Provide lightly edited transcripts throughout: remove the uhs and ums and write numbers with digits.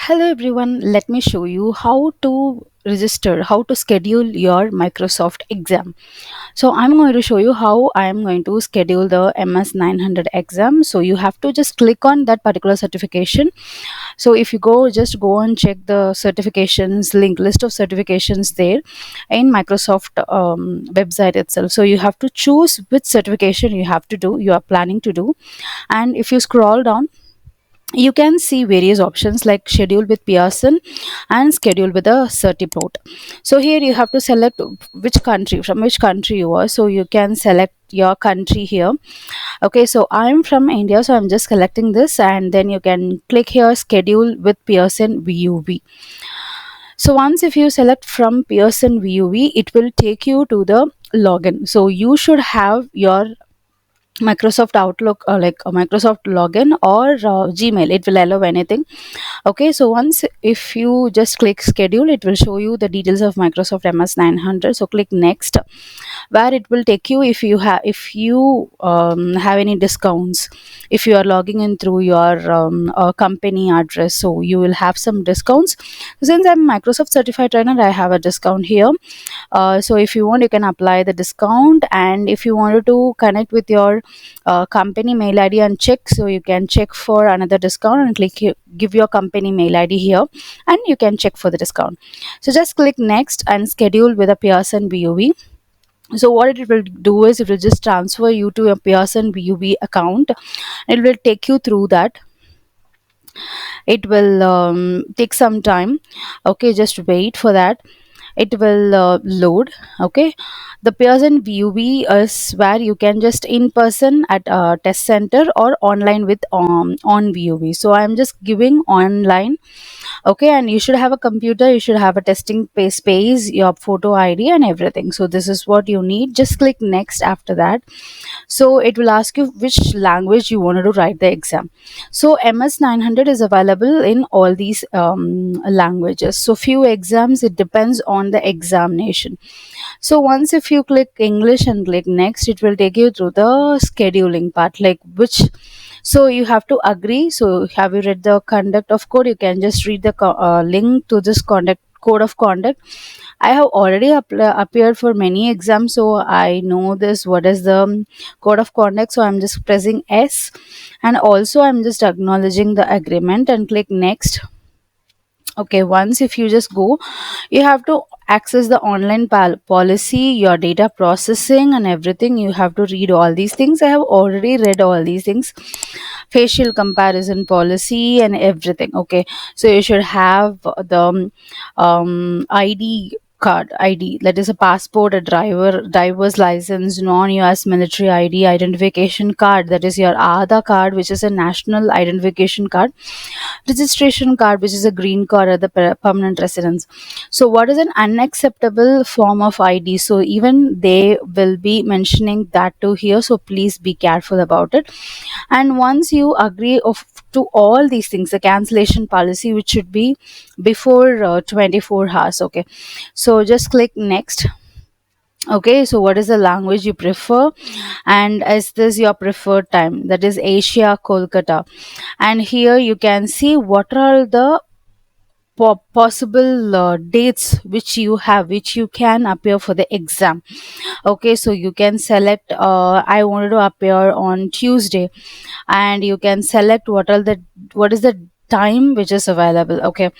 Hello everyone, let me show you how to register, how to schedule your Microsoft exam. So I'm going to show you how I am going to schedule the MS 900 exam. So you have to just click on that particular certification. So if you just go and check the certifications link, list of certifications there in Microsoft website itself. So you have to choose which certification you are planning to do. And if you scroll down, you can see various options like schedule with Pearson and schedule with a certiport. So here you have to select from which country you are, so you can select your country here. Okay, so I'm from India, so I'm just selecting this, and then you can click here schedule with Pearson VUV. So once if you select from Pearson VUV, it will take you to the login. So you should have your Microsoft Outlook, like a Microsoft login or Gmail. It will allow anything. Okay, so once if you just click schedule, it will show you the details of Microsoft MS 900. So click next, where it will take you if you have any discounts, if you are logging in through your company address, so you will have some discounts. Since I'm Microsoft certified trainer, I have a discount here. So if you want, you can apply the discount, and if you wanted to connect with your company mail ID and check, so you can check for another discount and give your company mail ID here, and you can check for the discount. So just click next and schedule with a Pearson VUV. So what it will do is it will just transfer you to a Pearson VUV account. It will take you through that. It will take some time. Okay, just wait for that. It will load. Okay, the Pearson VUV is where you can just in person at a test center or online with on VUV. So I'm just giving online. Okay, and you should have a computer, you should have a testing space, your photo ID and everything. So this is what you need. Just click next after that. So it will ask you which language you wanted to write the exam. So MS 900 is available in all these languages. So few exams, it depends on the examination. So once if you click English and click next, it will take you through the scheduling part, like which, so you have to agree. So have you read the conduct of code? You can just read the link to this conduct code of conduct. I have already appeared for many exams, so I know this what is the code of conduct. So I'm just pressing S, and also I'm just acknowledging the agreement and click next. Okay, once if you just go, you have to access the online policy, your data processing and everything. You have to read all these things. I have already read all these things, facial comparison policy and everything. Okay, so you should have the ID, that is a passport, a driver's license, non-US military ID, identification card, that is your Aadhaar card, which is a national identification card, registration card, which is a green card or the permanent residence. So what is an unacceptable form of ID? So even they will be mentioning that too here, so please be careful about it. And once you agree to all these things, the cancellation policy, which should be before 24 hours. Okay, so just click next. Okay, so what is the language you prefer, and is this your preferred time? That is Asia, Kolkata. And here you can see what are the possible dates which you can appear for the exam. Okay, so you can select I wanted to appear on Tuesday, and you can select what is the time which is available. Okay,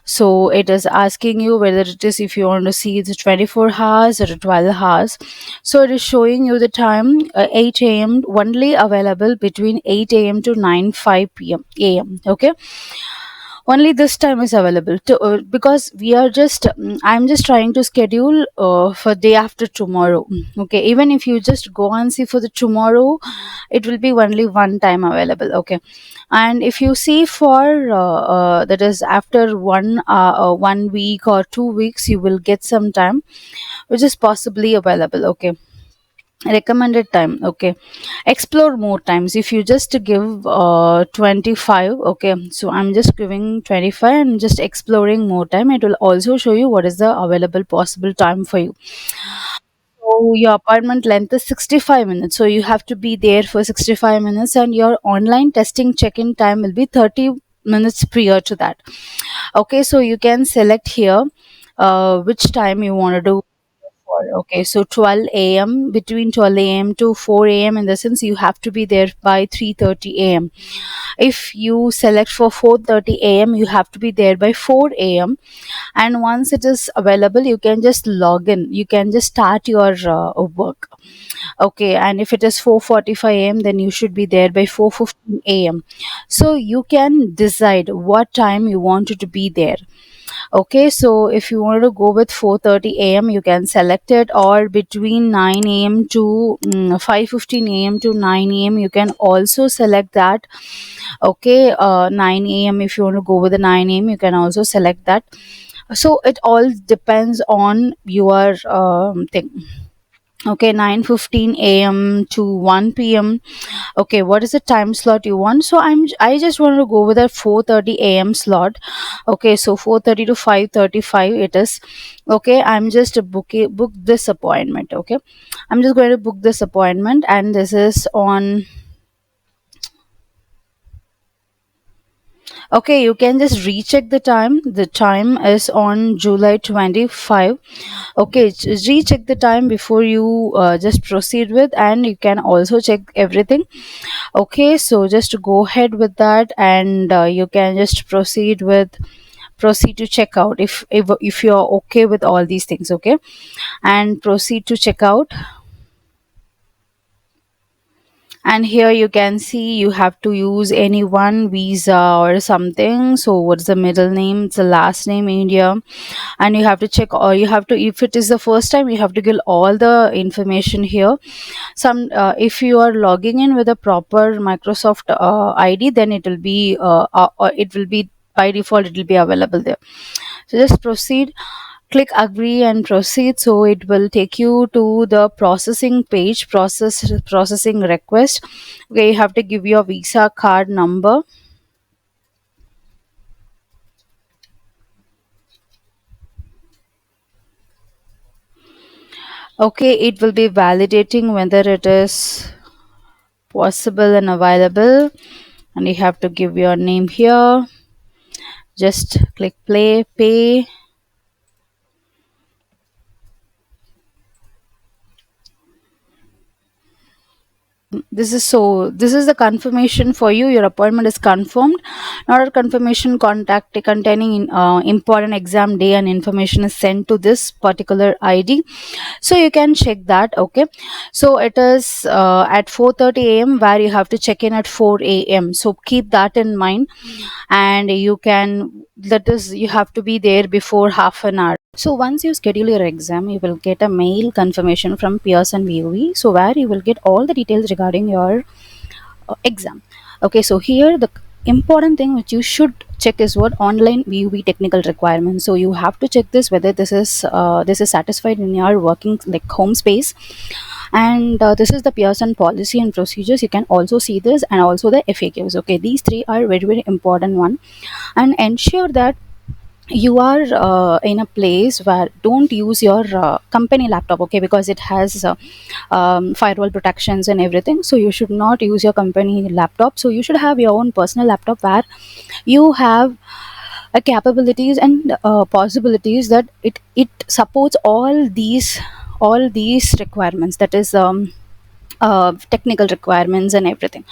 so it is asking you whether it is if you want to see the 24 hours or 12 hours. So it is showing you the time 8 a.m. only available between 8 a.m. to 9:05 p.m. am. Okay, only this time is available because we are just I'm just trying to schedule for day after tomorrow. Okay, even if you just go and see for the tomorrow, it will be only one time available. Okay, and if you see for that is after 1 week or 2 weeks, you will get some time which is possibly available. Okay, recommended time. Okay, explore more times. If you just give 25, okay, so I'm just giving 25 and just exploring more time. It will also show you what is the available possible time for you. So your appointment length is 65 minutes, so you have to be there for 65 minutes, and your online testing check-in time will be 30 minutes prior to that. Okay, so you can select here which time you want to do for. Okay, so 12 a.m., between 12 a.m. to 4 a.m., in the sense you have to be there by 3:30 a.m. If you select for 4:30 a.m., you have to be there by 4 a.m. And once it is available, you can just log in, you can just start your work. Okay, and if it is 4:45 a.m., then you should be there by 4:15 a.m. So you can decide what time you wanted to be there. Okay, so if you wanted to go with 4:30 a.m., you can select it, or between 9 a.m. to 5:15 a.m. to 9 a.m., you can also select that. Okay, 9 a.m., if you want to go with the 9 a.m., you can also select that. So it all depends on your thing. Okay, 9:15 a.m. to 1 p.m. Okay, what is the time slot you want? So I just want to go with a 4:30 a.m. slot. Okay, so 4:30 to 5:35 it is. Okay, I'm just book this appointment. Okay, I'm just going to book this appointment, and this is on. Okay, you can just recheck the time. The time is on July 25. Okay, recheck the time before you just proceed with, and you can also check everything. Okay, so just go ahead with that, and you can just proceed to check out if you're okay with all these things. Okay, and proceed to check out. And here you can see you have to use any one visa or something. So what's the middle name, it's the last name, India. And you have to check, or you have to, if it is the first time, you have to give all the information here. Some if you are logging in with a proper Microsoft ID, then it will be, by default it will be available there. So just proceed, click agree and proceed. So it will take you to the processing page, processing request. Okay, you have to give your visa card number. Okay, it will be validating whether it is possible and available, and you have to give your name here. Just click play, pay. This is the confirmation for you, your appointment is confirmed. Not a confirmation contact containing important exam day and information is sent to this particular ID. So you can check that. Okay, so it is at 4:30 a.m. where you have to check in at 4 a.m. So keep that in mind, and you can, that is, you have to be there before half an hour. So once you schedule your exam, you will get a mail confirmation from Pearson VOE, so where you will get all the details regarding your exam. Okay, so here the important thing which you should check is what online VUB technical requirements. So you have to check this, whether this is satisfied in your working like home space. And this is the Pearson policy and procedures. You can also see this, and also the FAQs. Okay, these three are very very important one. And ensure that you are in a place where don't use your company laptop. Okay, because it has firewall protections and everything, so you should not use your company laptop. So you should have your own personal laptop where you have capabilities and possibilities that it supports all these requirements, that is technical requirements and everything.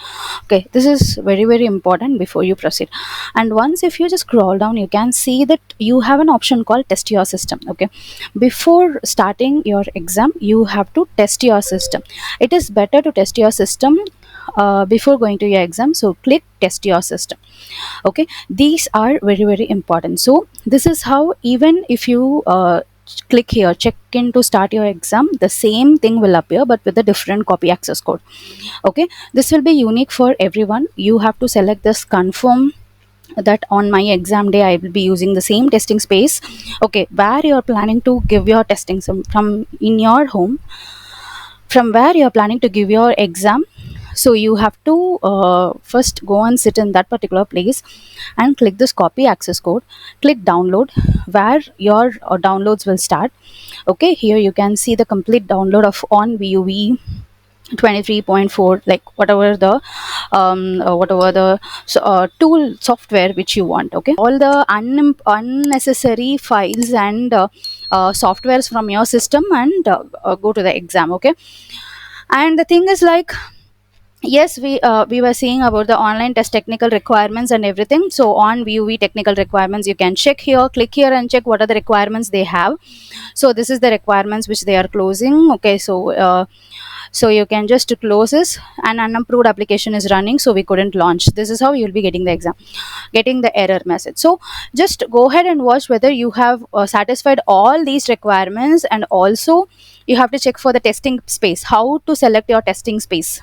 Okay, this is very very important before you proceed. And once, if you just scroll down, you can see that you have an option called test your system. Okay, before starting your exam, you have to test your system. It is better to test your system before going to your exam. So click test your system. Okay, these are very very important. So this is how, even if you click here check in to start your exam, the same thing will appear but with a different copy access code. Okay, this will be unique for everyone. You have to select this confirm that on my exam day I will be using the same testing space. Okay, where you are planning to give your testing, from in your home, from where you are planning to give your exam. So you have to first go and sit in that particular place and click this copy access code, click download, where your downloads will start. Okay, here you can see the complete download of on VUV 23.4, like whatever the tool software which you want. Okay, all the unnecessary files and softwares from your system, and go to the exam. Okay, and the thing is like, yes, we were seeing about the online test technical requirements and everything. So on VUV technical requirements, you can check here, click here and check what are the requirements they have. So this is the requirements which they are closing. Okay, so you can just close this. An unapproved application is running, so we couldn't launch. This is how you'll be getting the exam, getting the error message. So just go ahead and watch whether you have satisfied all these requirements. And also you have to check for the testing space, how to select your testing space.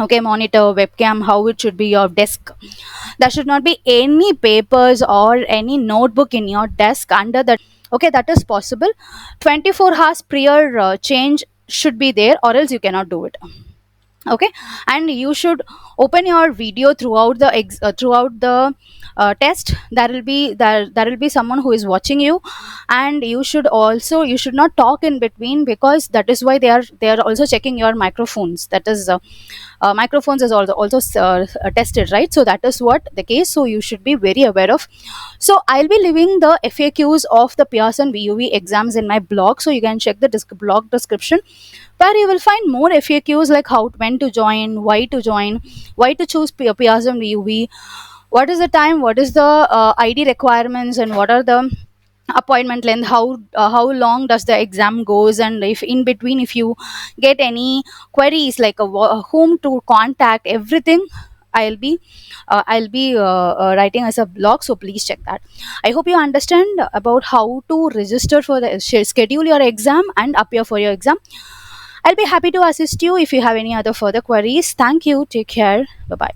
Okay, monitor, webcam, how it should be your desk. There should not be any papers or any notebook in your desk under the. Okay, that is possible. 24 hours prior change should be there, or else you cannot do it. Okay, and you should open your video throughout the test. There will be someone who is watching you. And you should not talk in between, because that is why they are also checking your microphones. That is microphones is also tested, right? So that is what the case, so you should be very aware of. So I'll be leaving the FAQs of the Pearson VUV exams in my blog, so you can check the blog description, where you will find more FAQs like how, when to join, why to choose Pearson VUV, what is the time, what is the ID requirements, and what are the appointment length, how long does the exam goes, and if in between if you get any queries like whom to contact, everything I'll be writing as a blog, so please check that. I hope you understand about how to register for the schedule your exam and appear for your exam. I'll be happy to assist you if you have any other further queries. Thank you, take care, bye bye.